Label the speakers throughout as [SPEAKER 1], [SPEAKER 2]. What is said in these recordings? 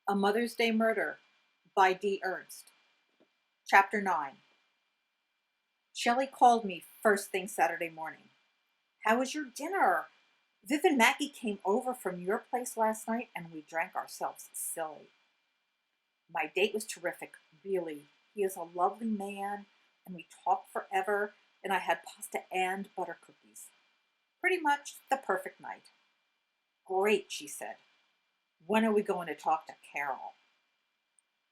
[SPEAKER 1] A Mother's Day Murder by Dee Ernst. Chapter 9. Shelley called me first thing Saturday morning. How was your dinner? Viv and Maggie came over from your place last night and we drank ourselves silly. My date was terrific, really. He is a lovely man and we talked forever and I had pasta and butter cookies. Pretty much the perfect night. Great, she said. When are we going to talk to Carol?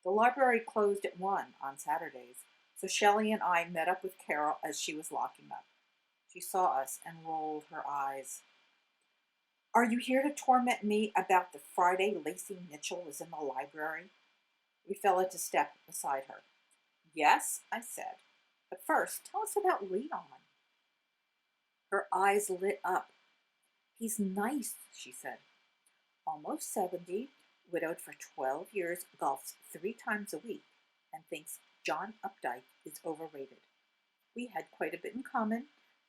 [SPEAKER 1] The library closed at 1 on Saturdays, so Shelley and I met up with Carol as she was locking up. She saw us and rolled her eyes. Are you here to torment me about the Friday Lacey Mitchell was in the library? We fell into step beside her. Yes, I said. But first, tell us about Leon. Her eyes lit up. He's nice, she said. Almost 70, widowed for 12 years, golfs 3 times a week, and thinks John Updike is overrated. We had quite a bit in common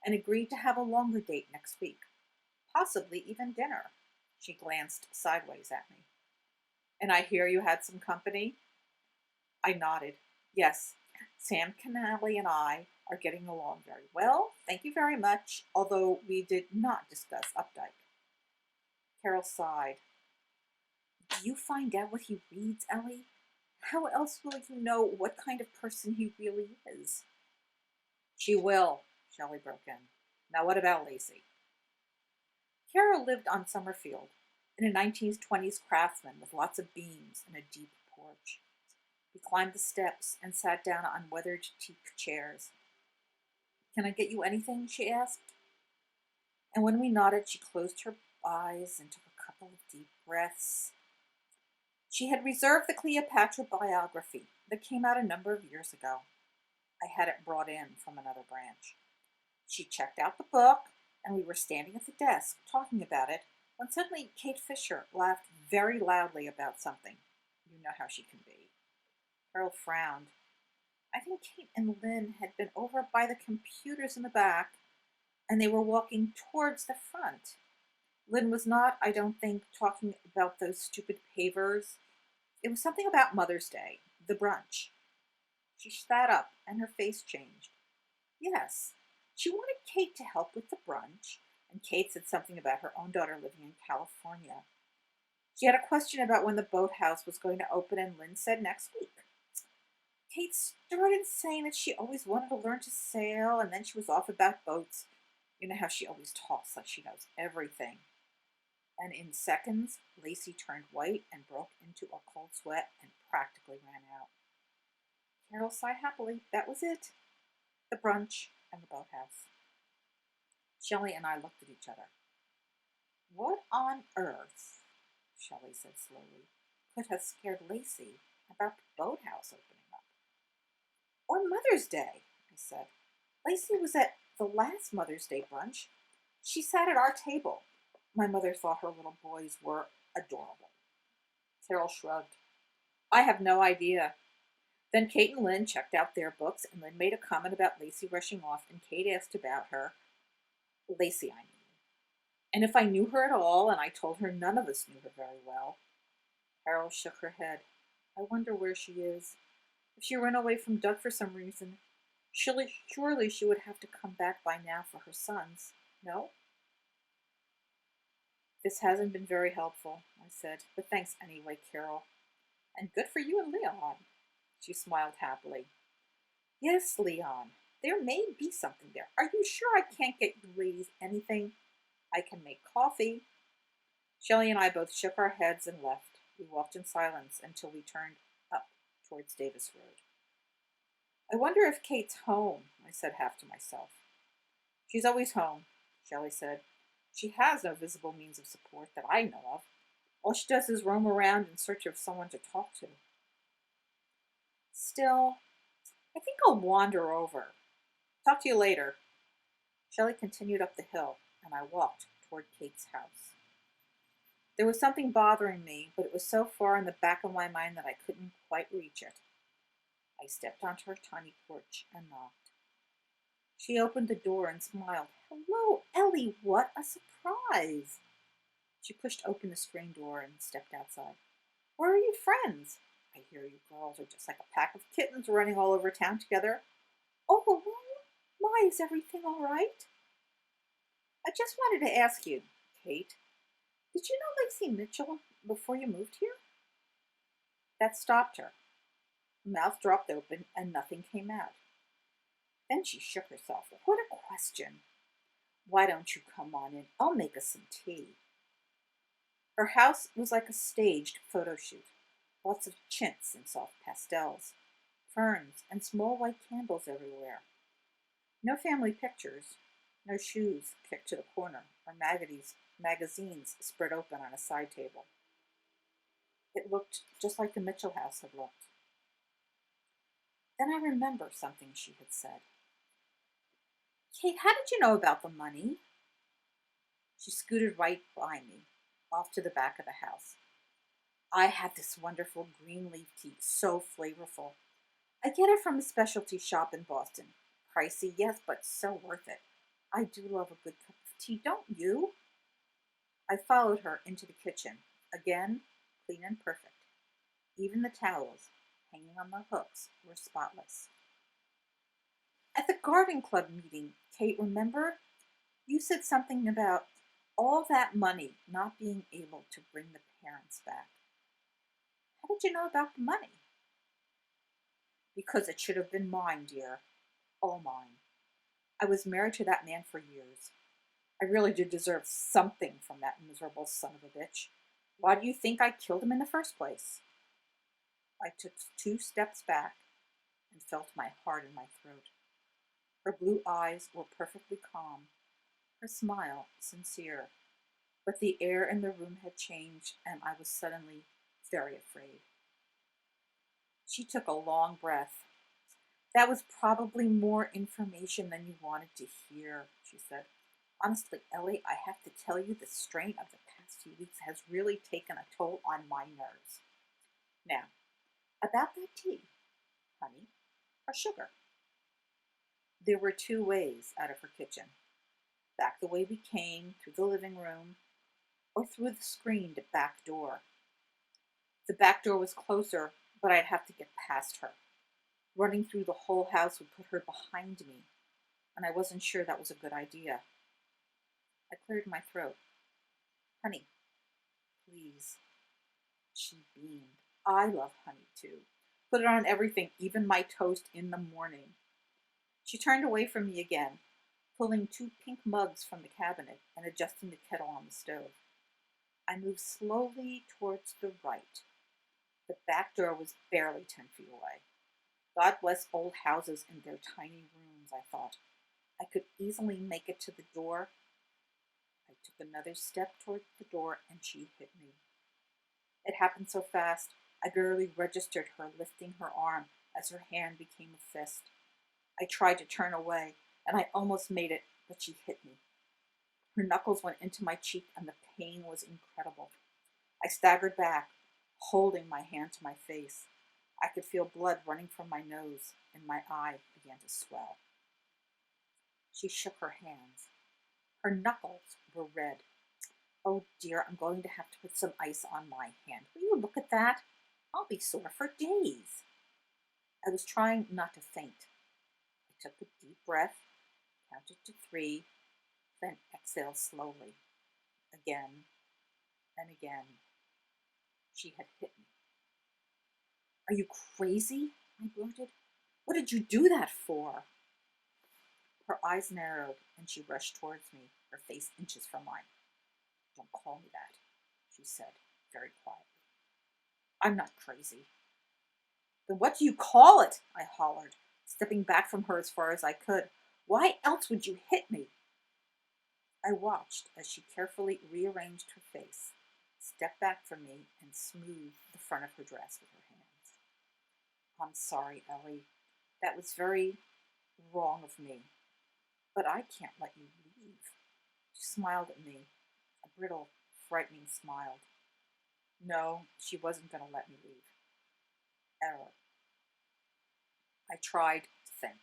[SPEAKER 1] and agreed to have a longer date next week, possibly even dinner. She glanced sideways at me. And I hear you had some company? I nodded. Yes, Sam Canali and I are getting along very well, thank you very much, although we did not discuss Updike. Carol sighed. Do you find out what he reads, Ellie? How else will you know what kind of person he really is? She will, Shelley broke in. Now what about Lacey? Carol lived on Summerfield, in a 1920s craftsman with lots of beams and a deep porch. We climbed the steps and sat down on weathered teak chairs. Can I get you anything? She asked. And when we nodded, she closed her eyes and took a couple of deep breaths. She had reserved the Cleopatra biography that came out a number of years ago. I had it brought in from another branch. She checked out the book, and we were standing at the desk talking about it when suddenly Kate Fisher laughed very loudly about something. You know how she can be. Carol frowned. I think Kate and Lynn had been over by the computers in the back, and they were walking towards the front. Lynn was not, I don't think, talking about those stupid pavers. It was something about Mother's Day, the brunch. She sat up, and her face changed. Yes, she wanted Kate to help with the brunch, and Kate said something about her own daughter living in California. She had a question about when the boathouse was going to open, and Lynn said next week. Kate started saying that she always wanted to learn to sail, and then she was off about boats. You know how she always talks like she knows everything. And in seconds, Lacey turned white and broke into a cold sweat and practically ran out. Carol sighed happily. That was it. The brunch and the boathouse. Shelley and I looked at each other. What on earth, Shelley said slowly, could have scared Lacey about the boathouse opening up? Or Mother's Day, I said. Lacey was at the last Mother's Day brunch. She sat at our table. My mother thought her little boys were adorable. Carol shrugged. I have no idea. Then Kate and Lynn checked out their books, and Lynn made a comment about Lacey rushing off, and Kate asked about her. Lacey, I mean. And if I knew her at all, and I told her none of us knew her very well. Carol shook her head. I wonder where she is. If she ran away from Doug for some reason, surely she would have to come back by now for her sons, no? This hasn't been very helpful, I said, but thanks anyway, Carol. And good for you and Leon. She smiled happily. Yes, Leon, there may be something there. Are you sure I can't get you ladies anything? I can make coffee. Shelley and I both shook our heads and left. We walked in silence until we turned up towards Davis Road. I wonder if Kate's home, I said half to myself. She's always home, Shelley said. She has no visible means of support that I know of. All she does is roam around in search of someone to talk to. Still, I think I'll wander over. Talk to you later. Shelley continued up the hill, and I walked toward Kate's house. There was something bothering me, but it was so far in the back of my mind that I couldn't quite reach it. I stepped onto her tiny porch and knocked. She opened the door and smiled. Hello, Ellie, what a surprise! She pushed open the screen door and stepped outside. Where are you friends? I hear you girls are just like a pack of kittens running all over town together. All alone? My, is everything all right? I just wanted to ask you, Kate, did you know Lacey Mitchell before you moved here? That stopped her. Her mouth dropped open and nothing came out. Then she shook herself. What a question. Why don't you come on in? I'll make us some tea. Her house was like a staged photo shoot. Lots of chintz and soft pastels, ferns, and small white candles everywhere. No family pictures, no shoes kicked to the corner, or magazines spread open on a side table. It looked just like the Mitchell house had looked. Then I remember something she had said. Kate, how did you know about the money? She scooted right by me, off to the back of the house. I had this wonderful green leaf tea, so flavorful. I get it from a specialty shop in Boston. Pricey, yes, but so worth it. I do love a good cup of tea, don't you? I followed her into the kitchen. Again, clean and perfect. Even the towels, hanging on the hooks, were spotless. At the garden club meeting, Kate, remember? You said something about all that money not being able to bring the parents back. How did you know about the money? Because it should have been mine, dear. All mine. I was married to that man for years. I really did deserve something from that miserable son of a bitch. Why do you think I killed him in the first place? I took 2 steps back and felt my heart in my throat. Her blue eyes were perfectly calm, her smile sincere, but the air in the room had changed, and I was suddenly very afraid. She took a long breath. That was probably more information than you wanted to hear, she said. Honestly, Ellie, I have to tell you the strain of the past few weeks has really taken a toll on my nerves. Now, about that tea, honey, or sugar? There were 2 ways out of her kitchen. Back the way we came, through the living room, or through the screened back door. The back door was closer, but I'd have to get past her. Running through the whole house would put her behind me, and I wasn't sure that was a good idea. I cleared my throat. Honey, please. She beamed. I love honey too. Put it on everything, even my toast in the morning. She turned away from me again, pulling 2 pink mugs from the cabinet and adjusting the kettle on the stove. I moved slowly towards the right. The back door was barely 10 feet away. God bless old houses and their tiny rooms, I thought. I could easily make it to the door. I took another step toward the door and she hit me. It happened so fast, I barely registered her lifting her arm as her hand became a fist. I tried to turn away, and I almost made it, but she hit me. Her knuckles went into my cheek, and the pain was incredible. I staggered back, holding my hand to my face. I could feel blood running from my nose, and my eye began to swell. She shook her hands. Her knuckles were red. Oh dear, I'm going to have to put some ice on my hand. Will you look at that? I'll be sore for days. I was trying not to faint. I took a deep breath, counted to 3, then exhaled slowly. Again and again. She had hit me. Are you crazy? I blurted. What did you do that for? Her eyes narrowed and she rushed towards me, her face inches from mine. Don't call me that, she said very quietly. I'm not crazy. Then what do you call it? I hollered, stepping back from her as far as I could. Why else would you hit me? I watched as she carefully rearranged her face, stepped back from me, and smoothed the front of her dress with her hands. I'm sorry, Ellie. That was very wrong of me. But I can't let you leave. She smiled at me, a brittle, frightening smile. No, she wasn't going to let me leave. Error. I tried to think.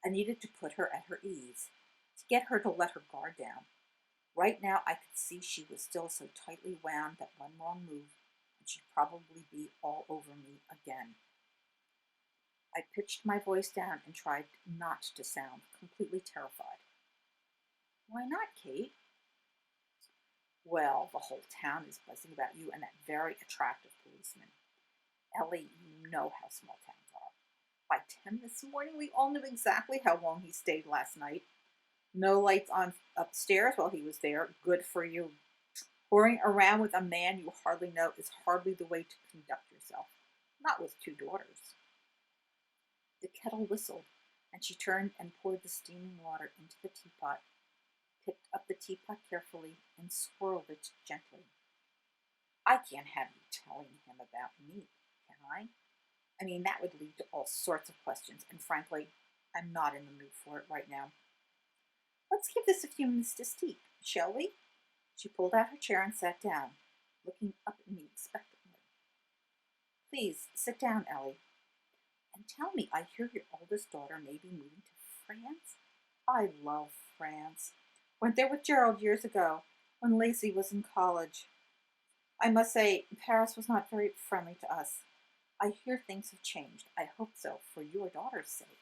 [SPEAKER 1] I needed to put her at her ease, to get her to let her guard down. Right now I could see she was still so tightly wound that one wrong move, and and she'd probably be all over me again. I pitched my voice down and tried not to sound completely terrified. Why not, Kate? Well, the whole town is buzzing about you and that very attractive policeman. Ellie, you know how small towns are. By 10 this morning, we all knew exactly how long he stayed last night. No lights on upstairs while he was there. Good for you. Whoring around with a man you hardly know is hardly the way to conduct yourself. Not with two daughters. The kettle whistled, and she turned and poured the steaming water into the teapot, picked up the teapot carefully, and swirled it gently. I can't have you telling him about me, can I? I mean, that would lead to all sorts of questions, and frankly, I'm not in the mood for it right now. Let's give this a few minutes to steep, shall we? She pulled out her chair and sat down, looking up at me expectantly. Please, sit down, Ellie. And tell me, I hear your oldest daughter may be moving to France? I love France. Went there with Gerald years ago, when Lacey was in college. I must say, Paris was not very friendly to us. I hear things have changed. I hope so, for your daughter's sake.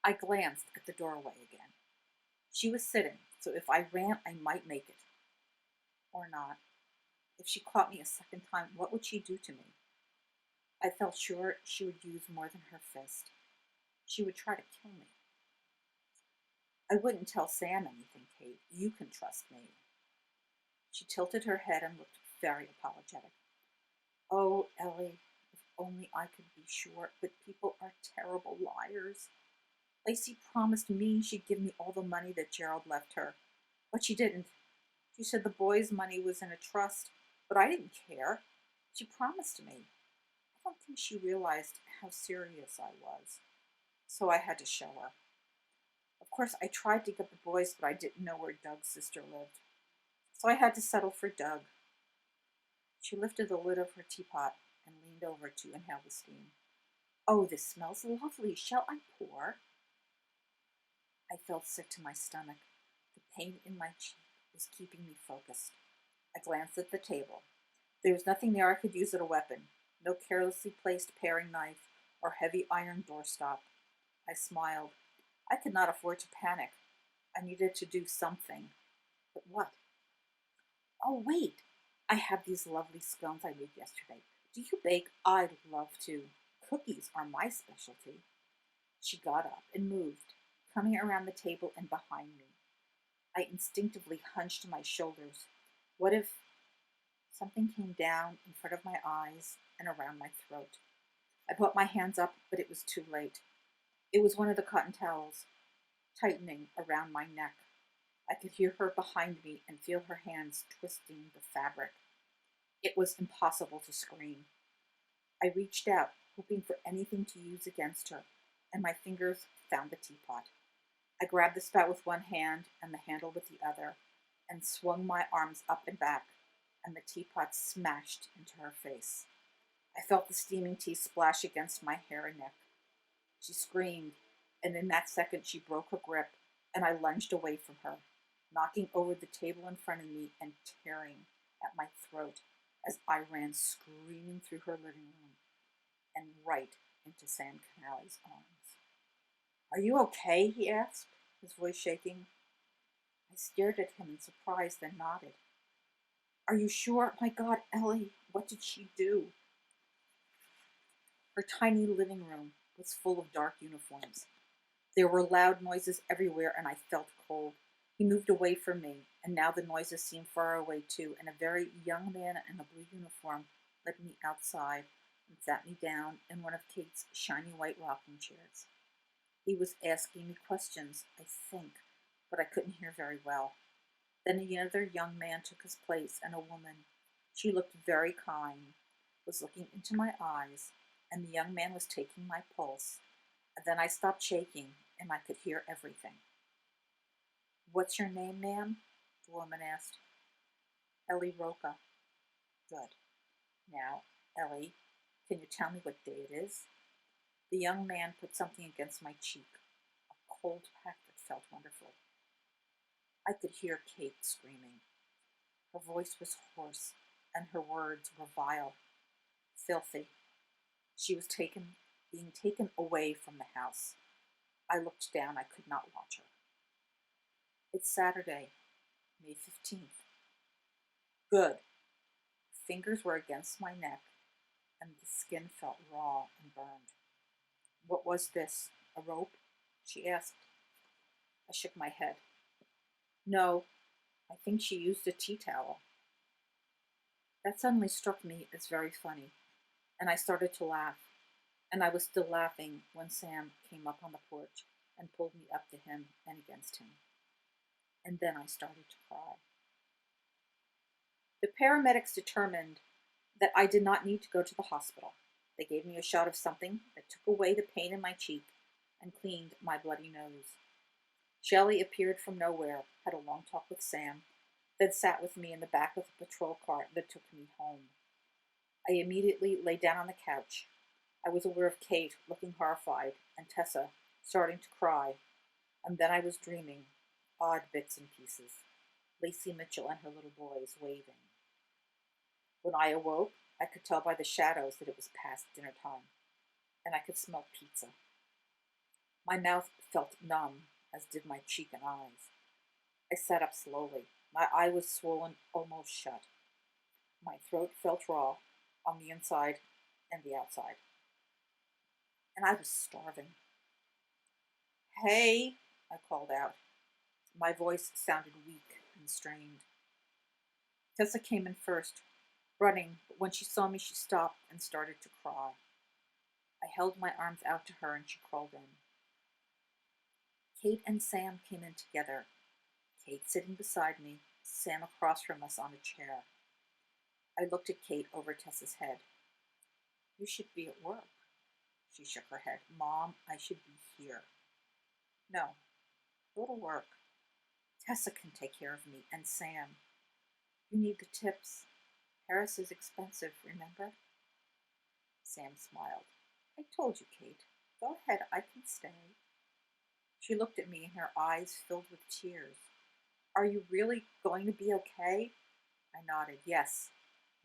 [SPEAKER 1] I glanced at the doorway again. She was sitting, so if I ran, I might make it. Or not. If she caught me a second time, what would she do to me? I felt sure she would use more than her fist. She would try to kill me. I wouldn't tell Sam anything, Kate. You can trust me. She tilted her head and looked very apologetic. Oh, Ellie, if only I could be sure, but people are terrible liars. Lacey promised me she'd give me all the money that Gerald left her, but she didn't. She said the boys' money was in a trust, but I didn't care. She promised me. I don't think she realized how serious I was, so I had to show her. Of course, I tried to get the boys, but I didn't know where Doug's sister lived, so I had to settle for Doug. She lifted the lid of her teapot and leaned over to inhale the steam. Oh, this smells lovely. Shall I pour? I felt sick to my stomach. The pain in my cheek was keeping me focused. I glanced at the table. There was nothing there I could use as a weapon. No carelessly placed paring knife or heavy iron doorstop. I smiled. I could not afford to panic. I needed to do something. But what? Oh, wait. I have these lovely scones I made yesterday. Do you bake? I'd love to. Cookies are my specialty. She got up and moved, coming around the table and behind me. I instinctively hunched my shoulders. What if something came down in front of my eyes and around my throat? I put my hands up, but it was too late. It was one of the cotton towels, tightening around my neck. I could hear her behind me and feel her hands twisting the fabric. It was impossible to scream. I reached out, hoping for anything to use against her, and my fingers found the teapot. I grabbed the spout with one hand and the handle with the other, and swung my arms up and back, and the teapot smashed into her face. I felt the steaming tea splash against my hair and neck. She screamed, and in that second she broke her grip, and I lunged away from her, knocking over the table in front of me and tearing at my throat as I ran screaming through her living room and right into Sam Canale's arms. Are you okay? He asked, his voice shaking. I stared at him in surprise, then nodded. Are you sure? My God, Ellie, what did she do? Her tiny living room was full of dark uniforms. There were loud noises everywhere, and I felt cold. He moved away from me, and now the noises seemed far away too, and a very young man in a blue uniform led me outside and sat me down in one of Kate's shiny white rocking chairs. He was asking me questions, I think, but I couldn't hear very well. Then another young man took his place, and a woman. She looked very kind, was looking into my eyes, and the young man was taking my pulse. And then I stopped shaking, and I could hear everything. What's your name, ma'am? The woman asked. Ellie Roca. Good. Now, Ellie, can you tell me what day it is? The young man put something against my cheek, a cold pack that felt wonderful. I could hear Kate screaming. Her voice was hoarse, and her words were vile, filthy. She was being taken away from the house. I looked down. I could not watch her. It's Saturday, May 15th. Good. Fingers were against my neck, and the skin felt raw and burned. What was this? A rope? She asked. I shook my head. No, I think she used a tea towel. That suddenly struck me as very funny, and I started to laugh. And I was still laughing when Sam came up on the porch and pulled me up to him and against him. And then I started to cry. The paramedics determined that I did not need to go to the hospital. They gave me a shot of something that took away the pain in my cheek and cleaned my bloody nose. Shelley appeared from nowhere, had a long talk with Sam, then sat with me in the back of the patrol car that took me home. I immediately lay down on the couch. I was aware of Kate looking horrified and Tessa starting to cry, and then I was dreaming odd bits and pieces. Lacey Mitchell and her little boys waving. When I awoke, I could tell by the shadows that it was past dinner time, and I could smell pizza. My mouth felt numb, as did my cheek and eyes. I sat up slowly. My eye was swollen almost shut. My throat felt raw on the inside and the outside. And I was starving. Hey, I called out. My voice sounded weak and strained. Tessa came in first, running, but when she saw me, she stopped and started to cry. I held my arms out to her and she crawled in. Kate and Sam came in together, Kate sitting beside me, Sam across from us on a chair. I looked at Kate over Tessa's head. You should be at work. She shook her head. Mom, I should be here. No, go to work. Tessa can take care of me, and Sam. You need the tips. Paris is expensive, remember? Sam smiled. I told you, Kate. Go ahead, I can stay. She looked at me and her eyes filled with tears. Are you really going to be okay? I nodded. Yes,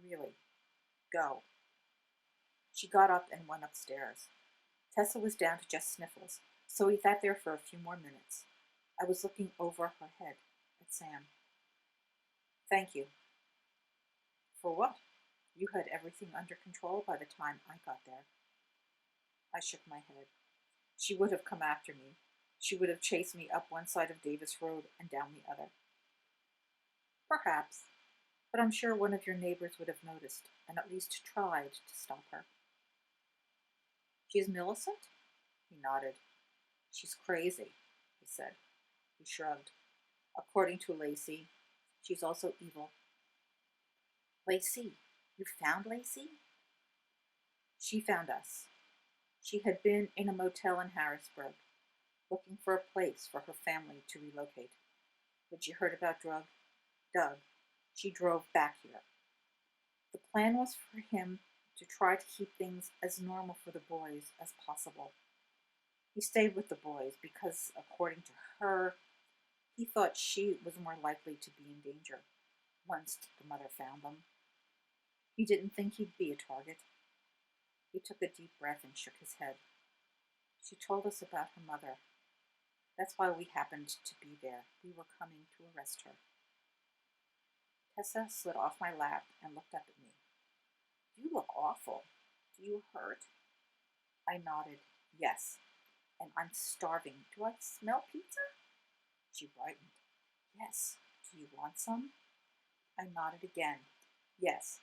[SPEAKER 1] really. Go. She got up and went upstairs. Tessa was down to just sniffles, so we sat there for a few more minutes. I was looking over her head at Sam. Thank you. For what? You had everything under control by the time I got there. I shook my head. She would have come after me. She would have chased me up one side of Davis Road and down the other. Perhaps, but I'm sure one of your neighbors would have noticed and at least tried to stop her. She's Millicent? He nodded. She's crazy, he said. He shrugged. According to Lacey, she's also evil. Lacey? You found Lacey? She found us. She had been in a motel in Harrisburg, looking for a place for her family to relocate. When she heard about Doug, she drove back here. The plan was for him to try to keep things as normal for the boys as possible. He stayed with the boys because, according to her, he thought she was more likely to be in danger once the mother found them. He didn't think he'd be a target. He took a deep breath and shook his head. She told us about her mother. That's why we happened to be there. We were coming to arrest her. Tessa slid off my lap and looked up at me. You look awful. Do you hurt? I nodded. Yes. And I'm starving. Do I smell pizza? She brightened. Yes. Do you want some? I nodded again. Yes.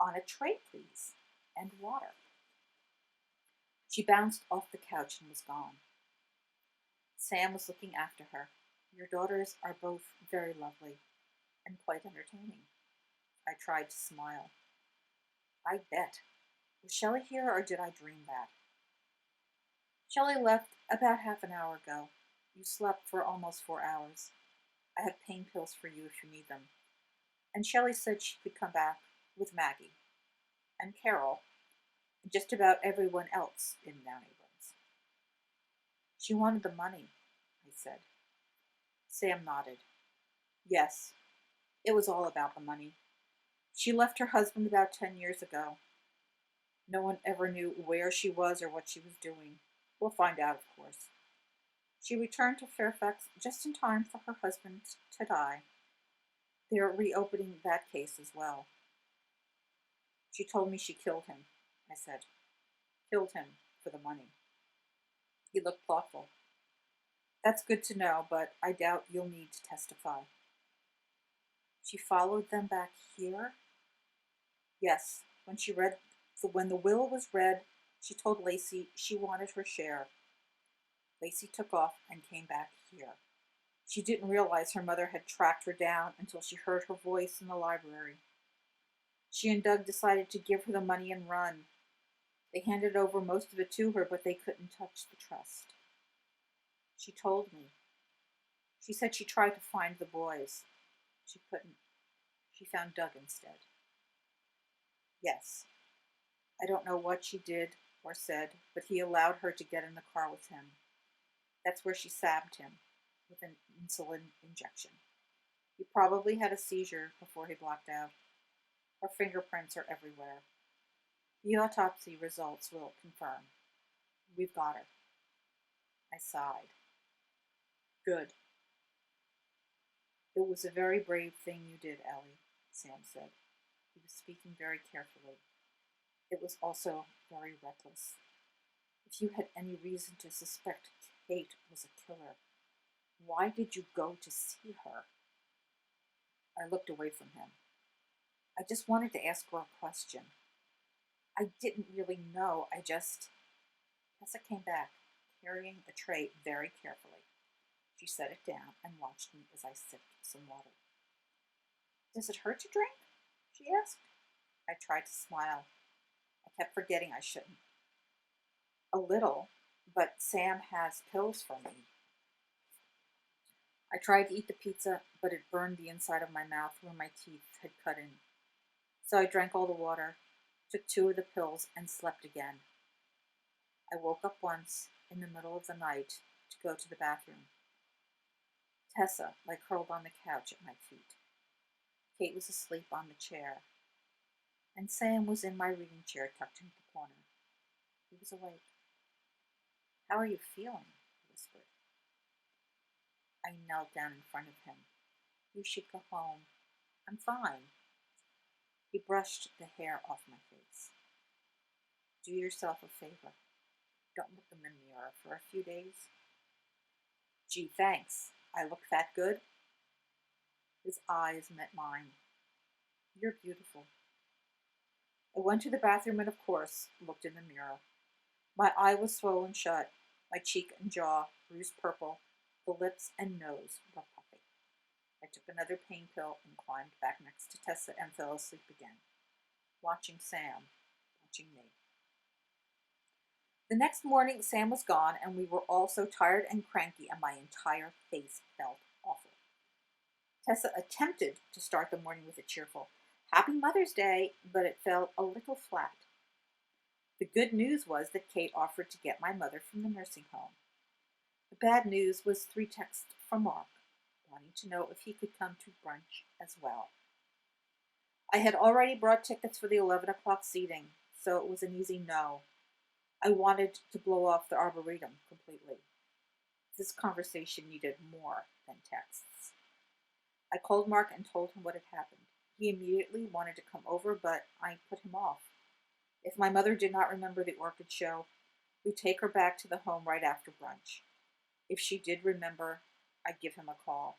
[SPEAKER 1] On a tray, please. And water. She bounced off the couch and was gone. Sam was looking after her. Your daughters are both very lovely and quite entertaining. I tried to smile. I bet. Was Shelley here or did I dream that? Shelley left about half an hour ago. You slept for almost 4 hours. I have pain pills for you if you need them. And Shelley said she could come back with Maggie and Carol and just about everyone else in Down Abrams. She wanted the money, I said. Sam nodded. Yes, it was all about the money. She left her husband about 10 years ago. No one ever knew where she was or what she was doing. We'll find out, of course. She returned to Fairfax just in time for her husband to die. They're reopening that case as well. She told me she killed him, I said. Killed him for the money. He looked thoughtful. That's good to know, but I doubt you'll need to testify. She followed them back here? Yes, when the will was read, she told Lacey she wanted her share. Lacey took off and came back here. She didn't realize her mother had tracked her down until she heard her voice in the library. She and Doug decided to give her the money and run. They handed over most of it to her, but they couldn't touch the trust. She told me. She said she tried to find the boys. She couldn't. She found Doug instead. Yes. I don't know what she did or said, but he allowed her to get in the car with him. That's where she stabbed him with an insulin injection. He probably had a seizure before he blacked out. Her fingerprints are everywhere. The autopsy results will confirm. We've got her. I sighed. Good. It was a very brave thing you did, Ellie, Sam said. He was speaking very carefully. It was also very reckless. If you had any reason to suspect Kate was a killer, why did you go to see her? I looked away from him. I just wanted to ask her a question. I didn't really know. Tessa came back, carrying a tray very carefully. She set it down and watched me as I sipped some water. Does it hurt to drink? She asked. I tried to smile. I kept forgetting I shouldn't. A little, but Sam has pills for me. I tried to eat the pizza, but it burned the inside of my mouth where my teeth had cut in. So I drank all the water, took 2 of the pills, and slept again. I woke up once in the middle of the night to go to the bathroom. Tessa lay curled on the couch at my feet. Kate was asleep on the chair, and Sam was in my reading chair tucked into the corner. He was awake. How are you feeling? He whispered. I knelt down in front of him. You should go home. I'm fine. He brushed the hair off my face. Do yourself a favor. Don't look in the mirror for a few days. Gee, thanks. I look that good? His eyes met mine. You're beautiful. I went to the bathroom and, of course, looked in the mirror. My eye was swollen shut, my cheek and jaw bruised purple, the lips and nose were puffy. I took another pain pill and climbed back next to Tessa and fell asleep again, watching Sam, watching me. The next morning, Sam was gone, and we were all so tired and cranky, and my entire face felt awful. Tessa attempted to start the morning with a cheerful, Happy Mother's Day, but it fell a little flat. The good news was that Kate offered to get my mother from the nursing home. The bad news was 3 texts from Mark, wanting to know if he could come to brunch as well. I had already brought tickets for the 11 o'clock seating, so it was an easy no. I wanted to blow off the Arboretum completely. This conversation needed more than texts. I called Mark and told him what had happened. He immediately wanted to come over, but I put him off. If my mother did not remember the orchid show, we'd take her back to the home right after brunch. If she did remember, I'd give him a call.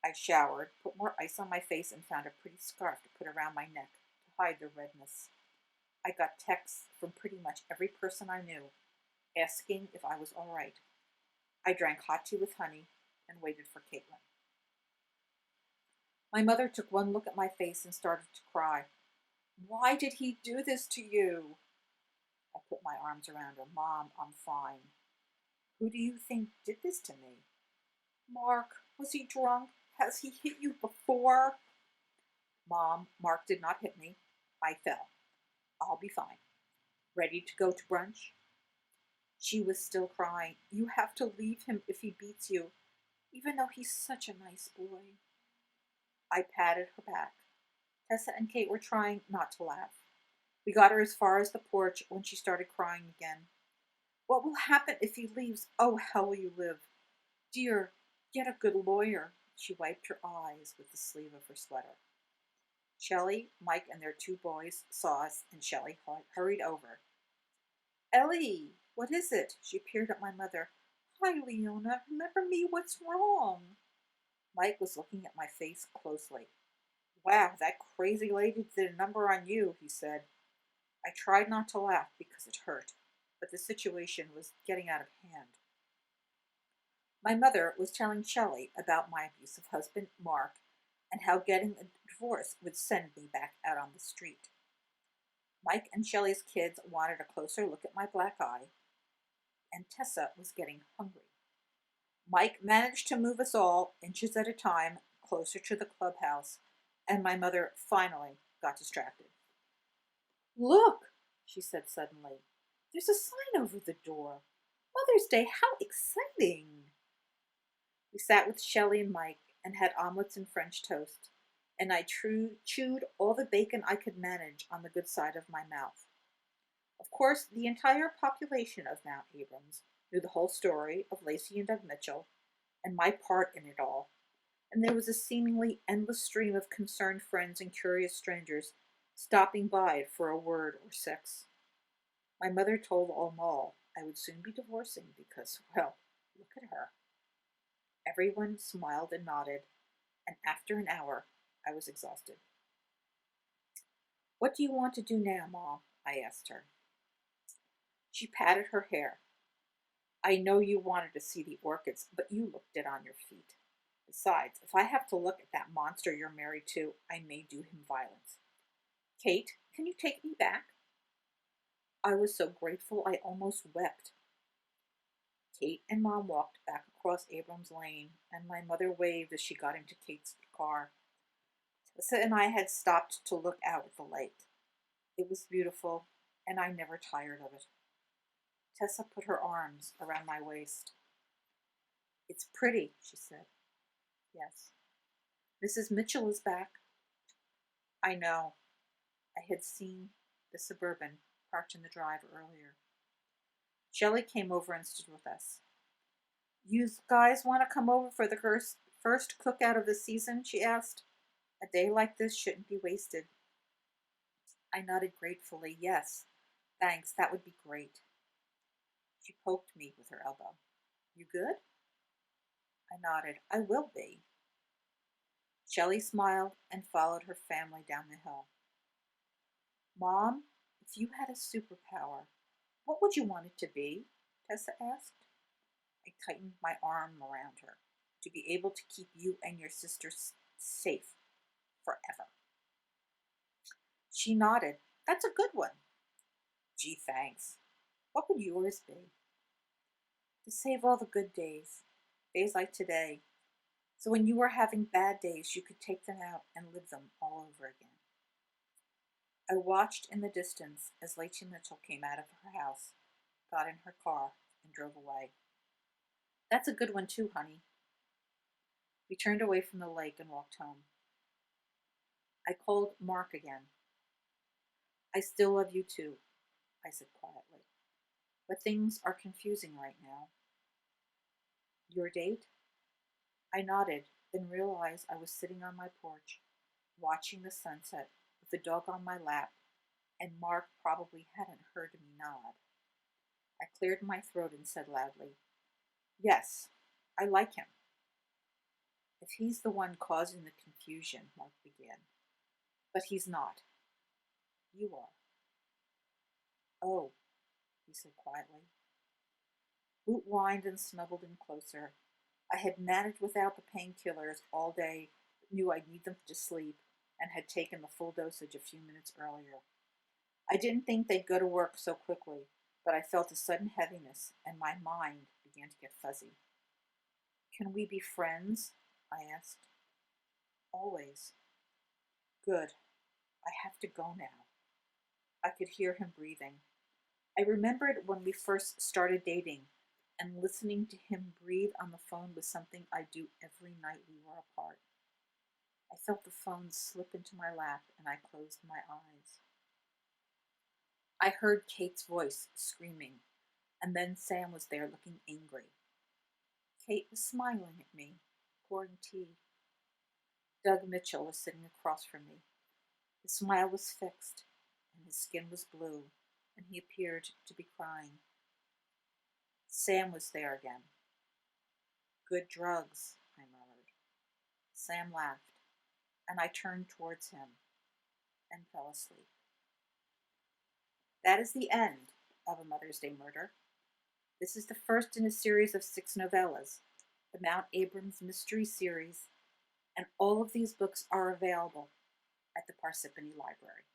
[SPEAKER 1] I showered, put more ice on my face, and found a pretty scarf to put around my neck to hide the redness. I got texts from pretty much every person I knew, asking if I was all right. I drank hot tea with honey and waited for Caitlin. My mother took one look at my face and started to cry. Why did he do this to you? I put my arms around her. Mom, I'm fine. Who do you think did this to me? Mark, was he drunk? Has he hit you before? Mom, Mark did not hit me. I fell. I'll be fine. Ready to go to brunch? She was still crying. You have to leave him if he beats you, even though he's such a nice boy. I patted her back. Tessa and Kate were trying not to laugh. We got her as far as the porch when she started crying again. What will happen if he leaves? Oh, how will you live? Dear, get a good lawyer. She wiped her eyes with the sleeve of her sweater. Shelley, Mike, and their two boys saw us, and Shelley hurried over. Ellie, what is it? She peered at my mother. Hi, Leona. Remember me? What's wrong? Mike was looking at my face closely. Wow, that crazy lady did a number on you, he said. I tried not to laugh because it hurt, but the situation was getting out of hand. My mother was telling Shelley about my abusive husband, Mark, and how getting a divorce would send me back out on the street. Mike and Shelley's kids wanted a closer look at my black eye, and Tessa was getting hungry. Mike managed to move us all, inches at a time, closer to the clubhouse, and my mother finally got distracted. Look, she said suddenly. There's a sign over the door. Mother's Day, how exciting! We sat with Shelley and Mike and had omelets and French toast, and I chewed all the bacon I could manage on the good side of my mouth. Of course, the entire population of Mount Abrams knew the whole story of Lacey and Doug Mitchell and my part in it all, and there was a seemingly endless stream of concerned friends and curious strangers stopping by for a word or six. My mother told all I would soon be divorcing because, well, look at her. Everyone smiled and nodded, and after an hour, I was exhausted. What do you want to do now, Mom? I asked her. She patted her hair. I know you wanted to see the orchids, but you looked dead on your feet. Besides, if I have to look at that monster you're married to, I may do him violence. Kate, can you take me back? I was so grateful I almost wept. Kate and Mom walked back across Abrams Lane, and my mother waved as she got into Kate's car. Tessa and I had stopped to look out at the lake. It was beautiful, and I never tired of it. Tessa put her arms around my waist. It's pretty, she said. Yes. Mrs. Mitchell is back. I know. I had seen the Suburban parked in the drive earlier. Shelley came over and stood with us. You guys want to come over for the first cookout of the season? She asked. A day like this shouldn't be wasted. I nodded gratefully. Yes, thanks, that would be great. She poked me with her elbow. You good? I nodded. I will be. Shelley smiled and followed her family down the hill. Mom, if you had a superpower, what would you want it to be? Tessa asked. I tightened my arm around her. To be able to keep you and your sister safe forever. She nodded. That's a good one. Gee, thanks. What would yours be? To save all the good days like today, so when you were having bad days, you could take them out and live them all over again. I watched in the distance as Lacey Mitchell came out of her house, got in her car, and drove away. That's a good one too, honey. We turned away from the lake and walked home. I called Mark again. I still love you too, I said quietly, but things are confusing right now. Your date? I nodded, then realized I was sitting on my porch, watching the sunset with the dog on my lap, and Mark probably hadn't heard me nod. I cleared my throat and said loudly, Yes, I like him. If he's the one causing the confusion, Mark began. But he's not. You are. Oh, he said quietly. Boot whined and snuggled in closer. I had managed without the painkillers all day, but knew I'd need them to sleep, and had taken the full dosage a few minutes earlier. I didn't think they'd go to work so quickly, but I felt a sudden heaviness, and my mind began to get fuzzy. Can we be friends? I asked. Always. Good. I have to go now. I could hear him breathing. I remembered when we first started dating, and listening to him breathe on the phone was something I do every night we were apart. I felt the phone slip into my lap and I closed my eyes. I heard Kate's voice screaming, and then Sam was there looking angry. Kate was smiling at me, pouring tea. Doug Mitchell was sitting across from me. His smile was fixed, and his skin was blue, and he appeared to be crying. Sam was there again. Good drugs, I murmured. Sam laughed, and I turned towards him and fell asleep. That is the end of A Mother's Day Murder. This is the first in a series of 6 novellas, the Mount Abrams Mystery Series, and all of these books are available at the Parsippany Library.